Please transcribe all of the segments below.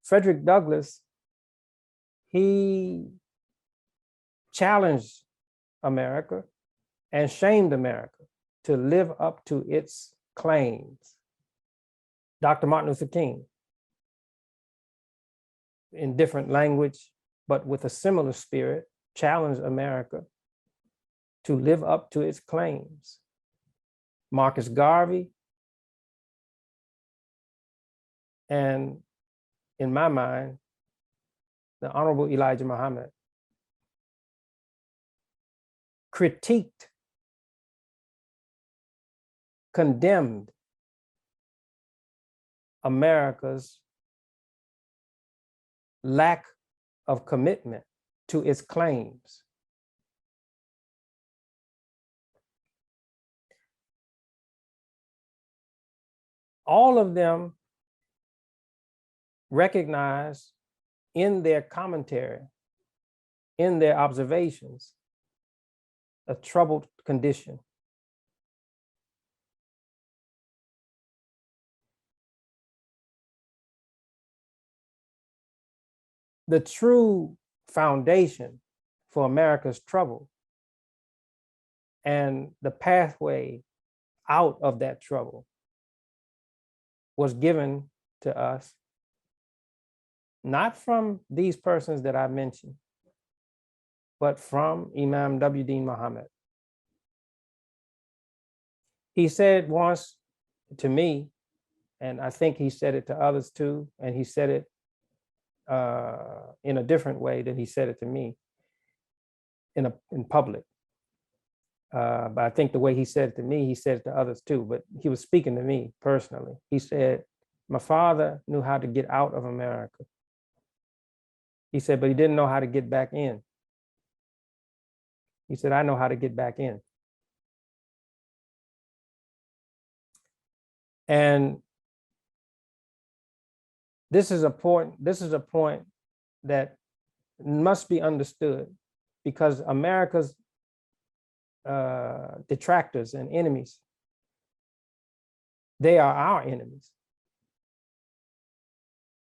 Frederick Douglass, he challenged America and shamed America to live up to its claims. Dr. Martin Luther King, in different language, but with a similar spirit, challenged America to live up to its claims. Marcus Garvey, and in my mind, the Honorable Elijah Muhammad critiqued, condemned America's lack of commitment to its claims. All of them recognize in their commentary, in their observations, a troubled condition. The true foundation for America's trouble and the pathway out of that trouble was given to us, not from these persons that I mentioned, but from Imam W.D. Muhammad. He said once to me, and I think he said it to others too, and he said it in a different way than he said it to me in public. But I think the way he said it to me, he said it to others too, but he was speaking to me personally. He said, my father knew how to get out of America. He said, but he didn't know how to get back in. He said, I know how to get back in. And this is a point that must be understood, because America's detractors and enemies, they are our enemies.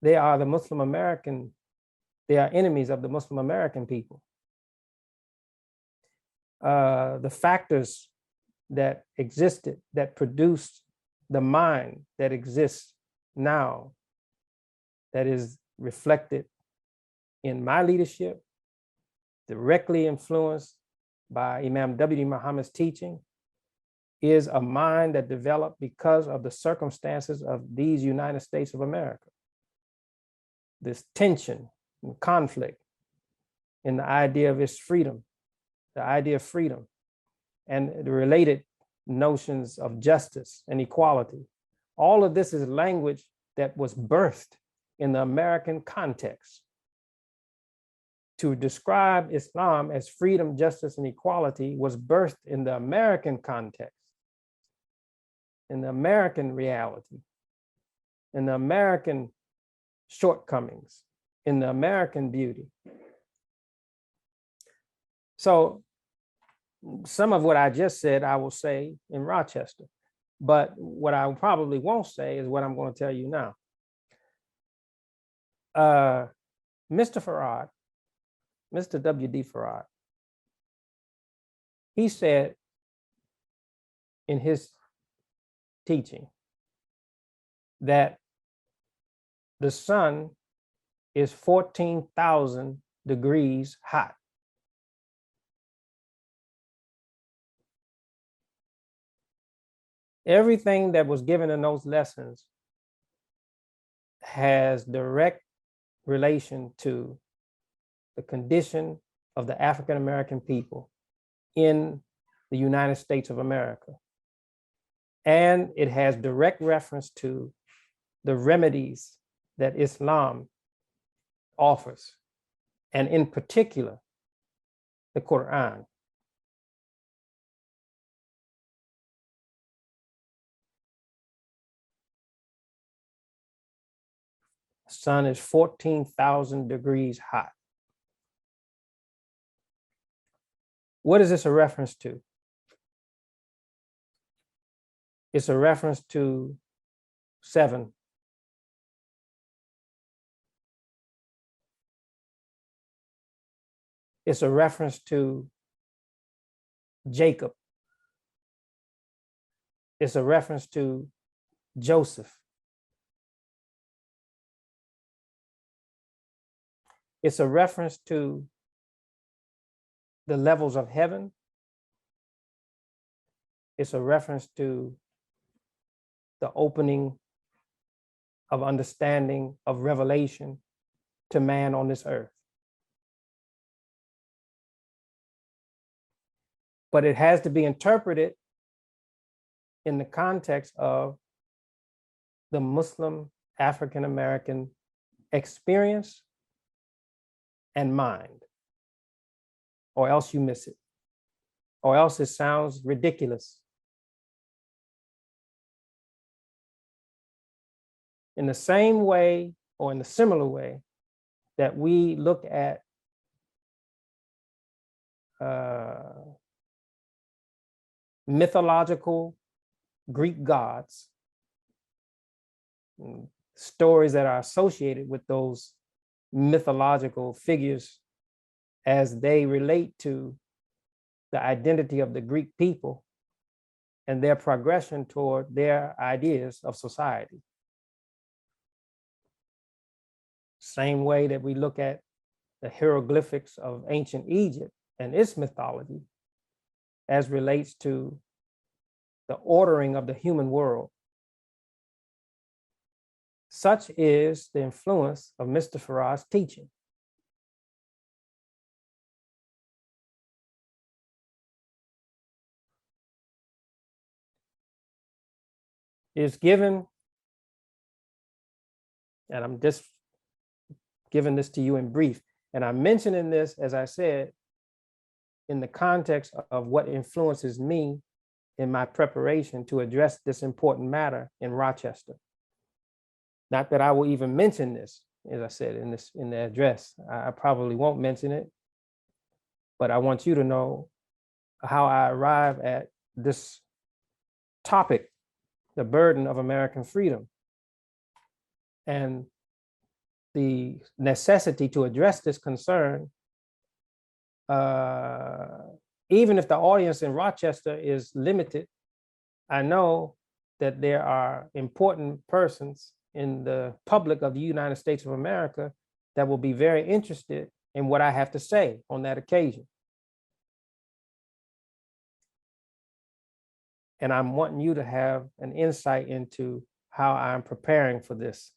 They are the Muslim American, they are enemies of the Muslim American people. The factors that existed, that produced the mind that exists now, that is reflected in my leadership, directly influenced by Imam W.D. Muhammad's teaching, is a mind that developed because of the circumstances of these United States of America. This tension and conflict in the idea of its freedom, the idea of freedom, and the related notions of justice and equality. All of this is language that was birthed in the American context. To describe Islam as freedom, justice, and equality was birthed in the American context, in the American reality, in the American shortcomings, in the American beauty. So some of what I just said, I will say in Rochester, but what I probably won't say is what I'm going to tell you now. Mr. Farad, Mr. W.D. Farad, he said in his teaching that the sun is 14,000 degrees hot. Everything that was given in those lessons has direct relation to the condition of the African-American people in the United States of America. And it has direct reference to the remedies that Islam offers, and in particular, the Quran. The sun is 14,000 degrees hot. What is this a reference to? It's a reference to 7 It's a reference to Jacob. It's a reference to Joseph. It's a reference to the levels of heaven. It's a reference to the opening of understanding, of revelation to man on this earth. But it has to be interpreted in the context of the Muslim African-American experience and mind, or else you miss it, or else it sounds ridiculous. In the same way, or in a similar way, that we look at mythological Greek gods, stories that are associated with those mythological figures as they relate to the identity of the Greek people and their progression toward their ideas of society. Same way that we look at the hieroglyphics of ancient Egypt and its mythology as relates to the ordering of the human world. Such is the influence of Mr. Farah's teaching. It's given, and I'm just giving this to you in brief, and I'm mentioning this, as I said, in the context of what influences me in my preparation to address this important matter in Rochester. Not that I will even mention this, as I said, in the address. I probably won't mention it, but I want you to know how I arrive at this topic, the burden of American freedom, and the necessity to address this concern, even if the audience in Rochester is limited. I know that there are important persons in the public of the United States of America that will be very interested in what I have to say on that occasion. And I'm wanting you to have an insight into how I'm preparing for this.